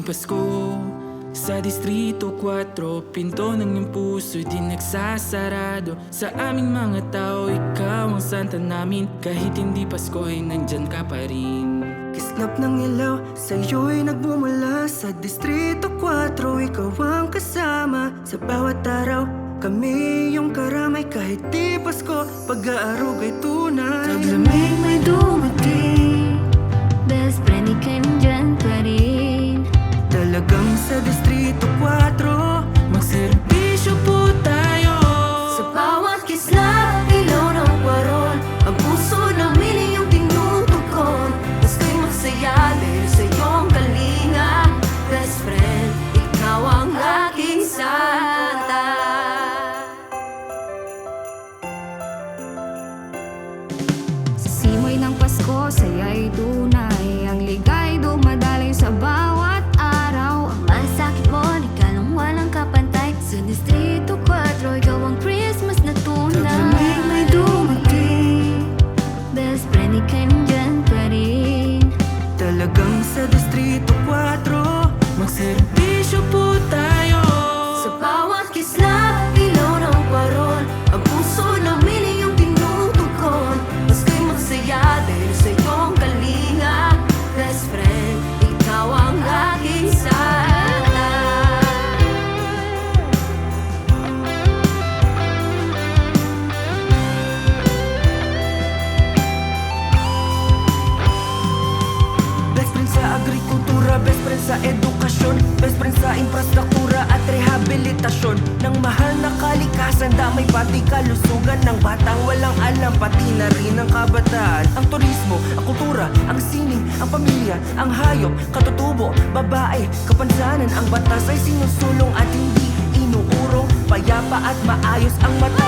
Pasko sa Distrito 4, pinto ng iyong puso'y di nagsasarado. Sa aming mga tao, ikaw ang santa namin. Kahit hindi Pasko ay nandyan ka pa rin. Kislap ng ilaw, sa'yo'y nagmumula. Sa Distrito 4, ikaw ang kasama. Sa bawat araw, kami yung karamay. Kahit di Pasko, pag-aarog ay tunay. Taglamig may dumating, best friend ika'y nandyan pa rin. Talagang sa Distrito 4, Magserbisyo po tayo. Sa bawat kislap, ilaw ng parol. Ang puso namin iyong tinutugon. Gusto'y magsaya dahil sa iyong kalinga. Best friend, ikaw ang aking santa. Sa simoy ng Pasko, saya'y tunay. Ang ligay dumadaloy sa bawat araw. Ang masakit mo, di ka lang walang kapantay. Sa Distrito 4, ikaw ang Christmas na tunay. Taglamig may dumating, best friend ika'y nandyan pa rin. talagang sa Distrito 4, Magserbisyo po tayo. Sa bawat kislap, ilaw ng parol. Ang puso namin iyong tinutugon. Gusto'y magsaya dahil sa iyong kalinga. Best friend, ikaw ang aking santa. best friend sa agrikultura, best friend sa edukasyon, best friend sa infrastruktura at rehabilitasyon. Ng mahal na kalikasan, damay pati kalusugan ng batang walang alam, pati na rin ang kabataan. Ang turismo, ang kultura, ang sining, ang pamilya, ang hayop, katutubo, babae, kapansanan. Ang batas ay sinusulong at hindi inuurong. Payapa at maayos ang mata